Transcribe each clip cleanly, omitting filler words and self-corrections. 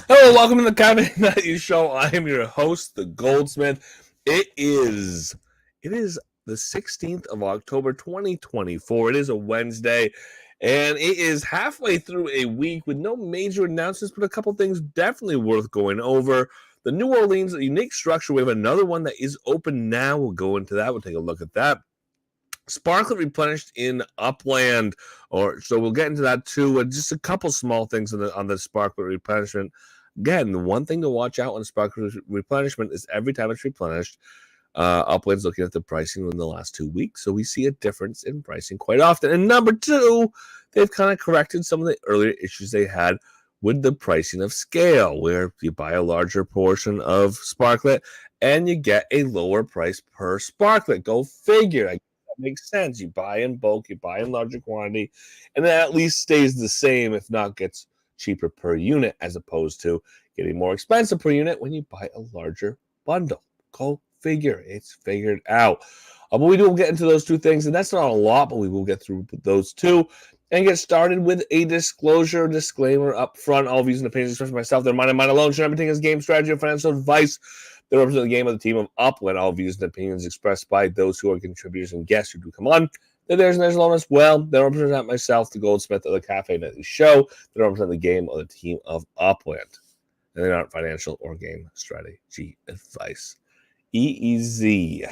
Hello, welcome to the Cafe Matthews Show. I am your host, the Goldsmith. It is the 16th of October, 2024. It is a Wednesday, and it is halfway through a week with no major announcements, but a couple things definitely worth going over. The New Orleans unique structure. We have another one that is open now. We'll go into that. We'll take a look at that. Sparklet replenished in Upland, or so we'll get into that too. Just a couple small things on the Sparklet replenishment. Again, the one thing to watch out on Sparklet replenishment is every time it's replenished, Upland's looking at the pricing in the last 2 weeks, so we see a difference in pricing quite often. And number two, they've kind of corrected some of the earlier issues they had with the pricing of scale, where you buy a larger portion of Sparklet and you get a lower price per Sparklet. Go figure. Makes sense. You buy in bulk, you buy in larger quantity, and it at least stays the same, if not gets cheaper per unit, as opposed to getting more expensive per unit when you buy a larger bundle. Go figure. It's figured out. But we will get into those two things, and that's not a lot, but we will get through those two and get started with a disclaimer up front. All views and opinions expressed by myself, they're mine and mine alone. Should everything is game strategy or financial advice. They represent the game of the team of Upland. All views and opinions expressed by those who are contributors and guests who do come on. They're theirs and theirs alone as well. They represent myself, the Goldsmith of the Cafe Nightly Show. They represent the game of the team of Upland. And they aren't financial or game strategy advice. Easy.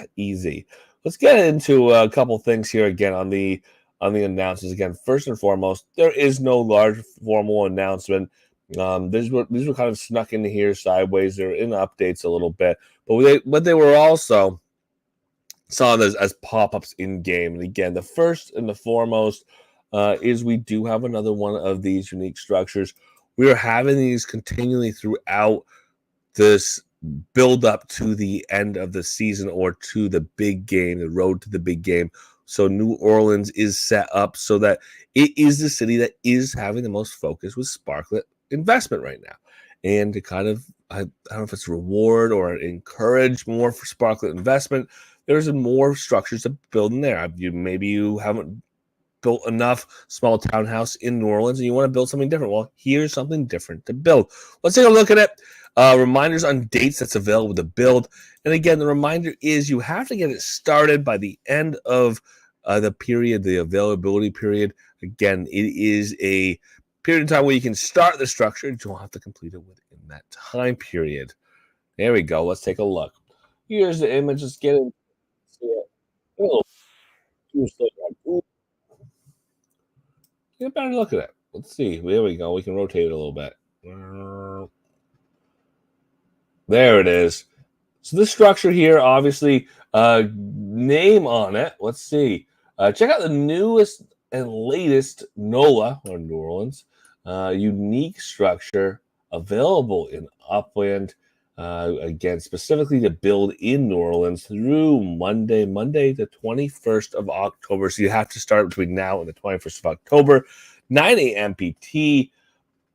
Let's get into a couple things here again on the announcements. Again, first and foremost, there is no large formal announcement. These were kind of snuck into here sideways. They're in updates a little bit, but they were also saw as pop-ups in game. And again, the first and the foremost is we do have another one of these unique structures. We are having these continually throughout this build up to the end of the season or to the big game, the road to the big game. So New Orleans is set up so that it is the city that is having the most focus with Sparklet investment right now. And to kind of, I don't know if it's reward or encourage more for Sparklet investment, there's more structures to build in there. Maybe you haven't built enough small townhouse in New Orleans and you want to build something different. Well, here's something different to build. Let's take a look at it. Reminders on dates that's available to build. And again, the reminder is you have to get it started by the end of the period, the availability period. Again, it is a period of time where you can start the structure. You don't have to complete it within that time period. There we go. Let's take a look. Here's the image. Let's get it. Get a better look at it. Let's see. There we go. We can rotate it a little bit. There it is. So this structure here, obviously, name on it. Let's see. Check out the newest and latest NOLA, or New Orleans, unique structure available in Upland. Again, specifically to build in New Orleans through Monday the 21st of October. So you have to start between now and the 21st of October, 9 a.m. PT.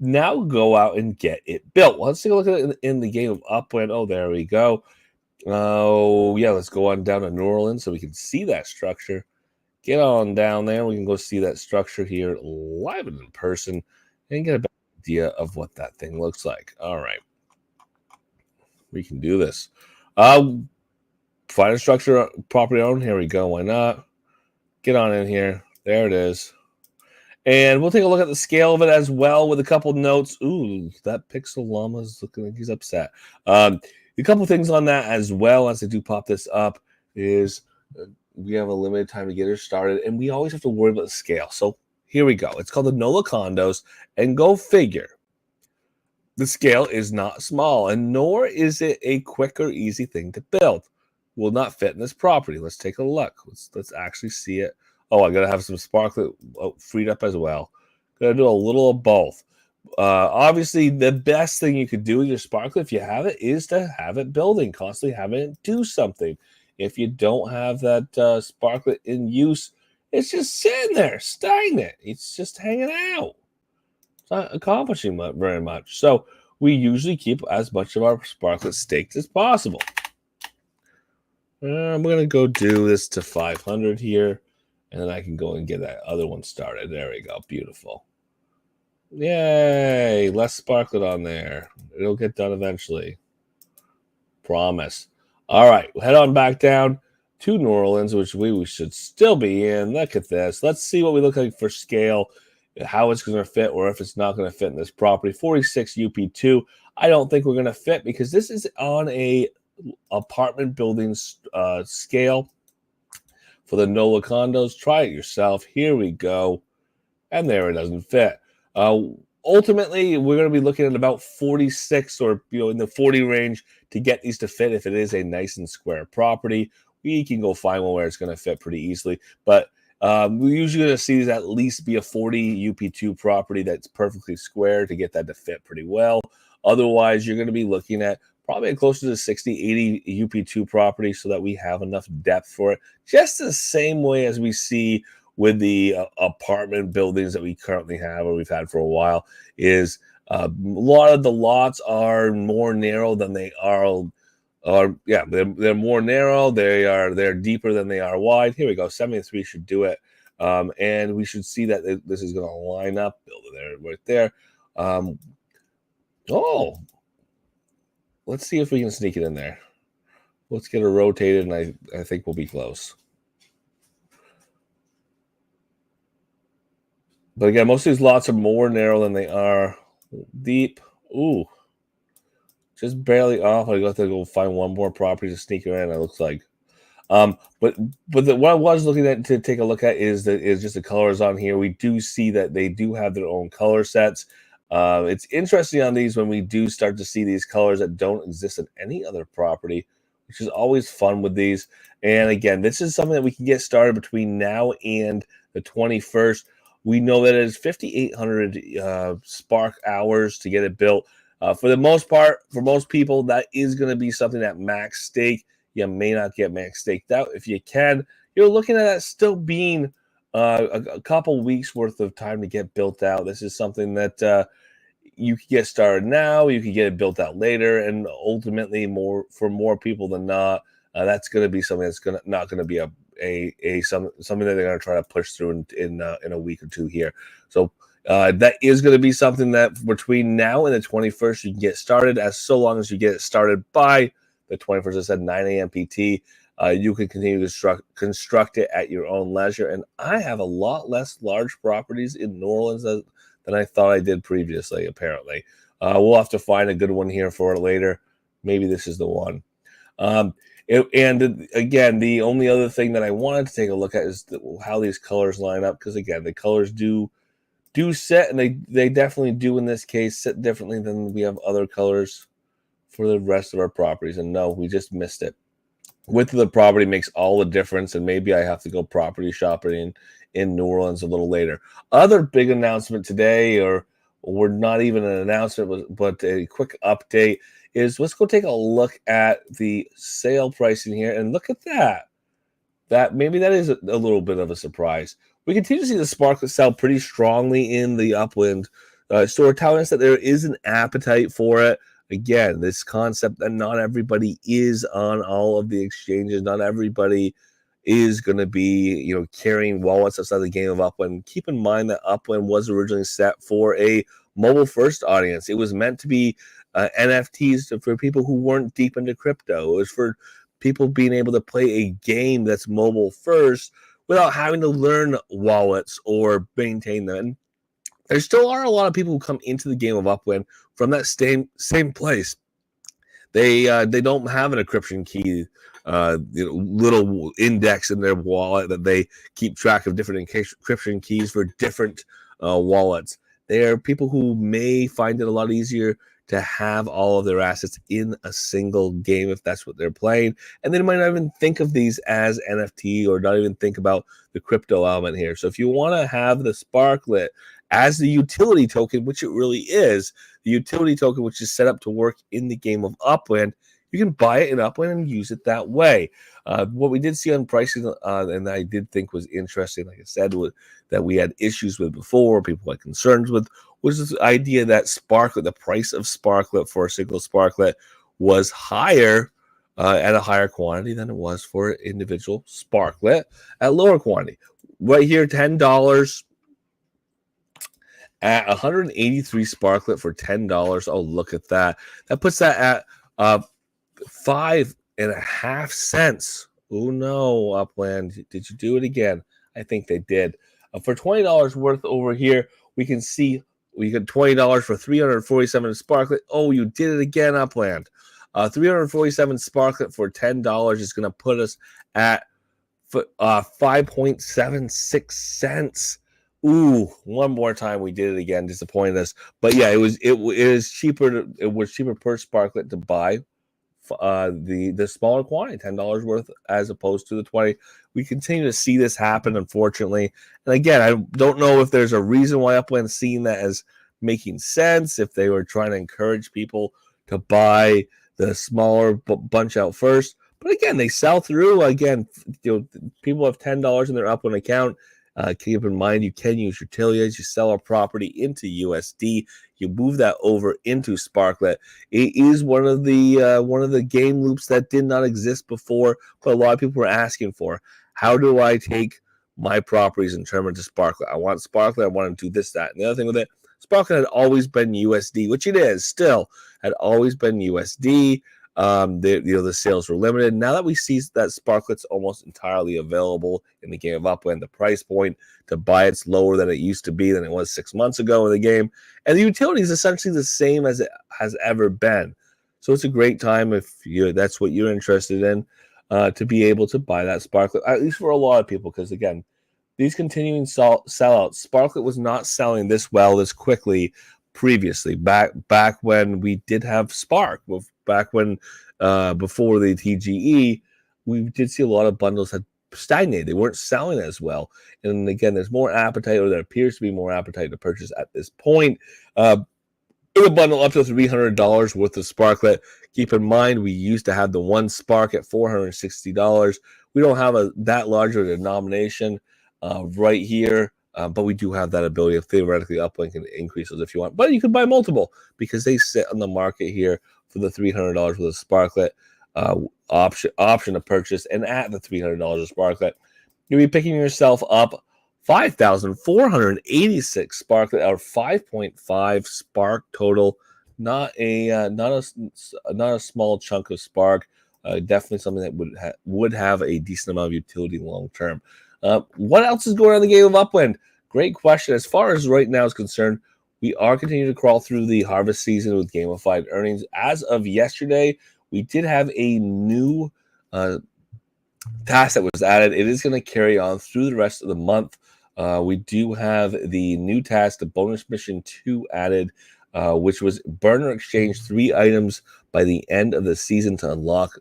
Now go out and get it built. Well, let's take a look at it in the game of Upland. Oh, there we go. Oh, yeah, let's go on down to New Orleans so we can see that structure. Get on down there. We can go see that structure here live and in person and get a better idea of what that thing looks like. All right. We can do this. Find a structure, property owned. Here we go. Why not? Get on in here. There it is. And we'll take a look at the scale of it as well with a couple notes. Ooh, that Pixel Llama is looking like he's upset. A couple things on that as well as I do pop this up is we have a limited time to get her started, and we always have to worry about the scale. So here we go. It's called the NOLA Condos, and go figure. The scale is not small, and nor is it a quick or easy thing to build. Will not fit in this property. Let's take a look. Let's actually see it. Oh, I gotta have some Sparklet freed up as well. Gotta do a little of both. Obviously, the best thing you could do with your Sparklet, if you have it, is to have it building, constantly having it do something. If you don't have that Sparklet in use, it's just sitting there, stagnant. It's just hanging out. It's not accomplishing very much. So we usually keep as much of our Sparklet staked as possible. I'm going to go do this to 500 here, and then I can go and get that other one started. There we go. Beautiful. Yay. Less Sparklet on there. It'll get done eventually. Promise. All right, head on back down to New Orleans, which we should still be in. Look at this. Let's see what we look like for scale, how it's going to fit, or if it's not going to fit in this property. 46 UP2. I don't think we're going to fit because this is on a apartment building scale for the NOLA condos. Try it yourself. Here we go. And there it doesn't fit. Ultimately, we're going to be looking at about 46 or in the 40 range to get these to fit. If it is a nice and square property, we can go find one where it's going to fit pretty easily. But we're usually going to see these at least be a 40 UP2 property that's perfectly square to get that to fit pretty well. Otherwise, you're going to be looking at probably closer to 60, 80 UP2 property so that we have enough depth for it. Just the same way as we see with the apartment buildings that we currently have or we've had for a while is a lot of the lots are more narrow than they are. They're more narrow. They're deeper than they are wide. Here we go. 73 should do it. And we should see that this is going to line up. Build it there, right there. Let's see if we can sneak it in there. Let's get it rotated, and I think we'll be close. But again, most of these lots are more narrow than they are deep. Ooh, just barely off. I got to go find one more property to sneak her in. It looks like, but what I was looking at to take a look at is just the colors on here. We do see that they do have their own color sets. It's interesting on these when we do start to see these colors that don't exist in any other property, which is always fun with these. And again, this is something that we can get started between now and the 21st. We know that it is 5,800 spark hours to get it built. For the most part, for most people, that is going to be something at max stake. You may not get max staked out. If you can, you're looking at that still being a couple weeks worth of time to get built out. This is something that you can get started now. You can get it built out later, and ultimately, for more people than not, that's going to be something that's not going to be something that they're going to try to push through in a week or two here. So that is going to be something that between now and the 21st you can get started. So long as you get it started by the 21st, I said 9 a.m. PT. You can continue to construct it at your own leisure. And I have a lot less large properties in New Orleans than I thought I did previously, apparently. We'll have to find a good one here for it later. Maybe this is the one. And again, the only other thing that I wanted to take a look at is how these colors line up. Because again, the colors do set, and they definitely do in this case set differently than we have other colors for the rest of our properties. And no, we just missed it. Width of the property makes all the difference, and maybe I have to go property shopping in New Orleans a little later. Other big announcement today, or not even an announcement, but a quick update, is let's go take a look at the sale pricing here, and look at that. Maybe that is a little bit of a surprise. We continue to see the Sparklet sell pretty strongly in the upland store, telling us that there is an appetite for it. Again, this concept that not everybody is on all of the exchanges, not everybody is going to be, carrying wallets outside the game of Upland. Keep in mind that Upland was originally set for a mobile-first audience. It was meant to be NFTs for people who weren't deep into crypto. It was for people being able to play a game that's mobile-first without having to learn wallets or maintain them. And there still are a lot of people who come into the game of Upland from that same place. They don't have an encryption key, little index in their wallet that they keep track of different encryption keys for different wallets. They are people who may find it a lot easier to have all of their assets in a single game if that's what they're playing. And they might not even think of these as NFT or not even think about the crypto element here. So if you want to have the Sparklet as the utility token, which it really is, the utility token which is set up to work in the game of Upland, you can buy it in Upland and use it that way. What we did see on pricing, and I did think was interesting, like I said, was that we had issues with before, people had concerns with, was this idea that Sparklet, the price of Sparklet for a single Sparklet was higher at a higher quantity than it was for individual Sparklet at lower quantity. Right here, $10. at 183 Sparklet for $10. Oh, look at that. That puts that at 5.5 cents. Oh no, Upland. Did you do it again? I think they did. For $20 worth over here, we can see we get $20 for 347 Sparklet. Oh, you did it again, Upland. 347 Sparklet for $10 is going to put us at 5.76 cents. Ooh, one more time we did it again. Disappointed us, but yeah, it was cheaper. It was cheaper per Sparklet to buy the smaller quantity, $10 worth, as opposed to the 20. We continue to see this happen, unfortunately. And again, I don't know if there's a reason why Upland's seeing that as making sense. If they were trying to encourage people to buy the smaller bunch out first. But again, they sell through. Again, people have $10 in their Upland account. Keep in mind, you can use Utilias. You sell a property into USD. You move that over into Sparklet. It is one of the game loops that did not exist before, but a lot of people were asking for. How do I take my properties and turn them into Sparklet? I want Sparklet. I want to do this, that, and the other thing with it. Sparklet had always been USD, which it is still. Had always been USD. The sales were limited. Now that we see that Sparklet's almost entirely available in the game of Upland, the price point to buy it's lower than it used to be than it was 6 months ago in the game, and the utility is essentially the same as it has ever been. So it's a great time if that's what you're interested in, to be able to buy that Sparklet, at least for a lot of people, because again, these continuing sellouts, Sparklet was not selling this well this quickly previously. Back when we did have Spark, back when before the TGE, we did see a lot of bundles had stagnated. They weren't selling as well. And again, there's more appetite, or there appears to be more appetite to purchase at this point. In a bundle up to $300 worth of Sparklet. Keep in mind, we used to have the one Spark at $460. We don't have that large of a denomination right here, but we do have that ability of theoretically Upland can increase those if you want. But you could buy multiple because they sit on the market here for the $300 with a Sparklet option to purchase, and at the $300 of Sparklet, you'll be picking yourself up 5,486 Sparklet, or 5.5 Spark total. Not a small chunk of Spark. Definitely something that would have a decent amount of utility long term. What else is going on in the game of Upland? Great question. As far as right now is concerned, we are continuing to crawl through the harvest season with gamified earnings. As of yesterday, we did have a new task that was added. It is going to carry on through the rest of the month. We do have the new task, the bonus mission 2 added, which was burn or exchange 3 items by the end of the season to unlock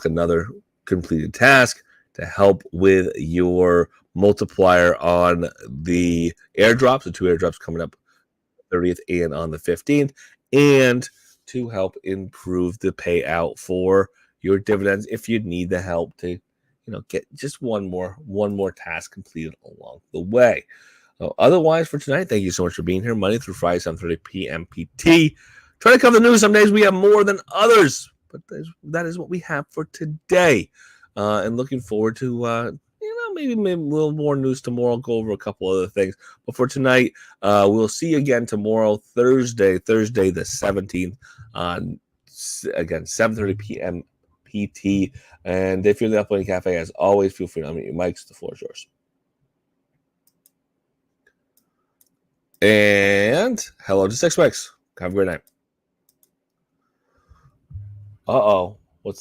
another completed task to help with your multiplier on the airdrops, the 2 airdrops coming up 30th and on the 15th, and to help improve the payout for your dividends if you need the help to get just one more task completed along the way. Otherwise, for tonight, thank you so much for being here. Monday through Friday, 7:30 p.m. PT. Try to cover the news. Some days we have more than others, but that is what we have for today. And looking forward to maybe a little more news tomorrow. Go over a couple other things. But for tonight, we'll see you again tomorrow, Thursday the 17th, on again 7:30 p.m. PT. And if you're in the Upland Cafe, as always, feel free to unmute your mics. The floor is yours. And hello to 6 Weeks. Have a great night. Uh-oh.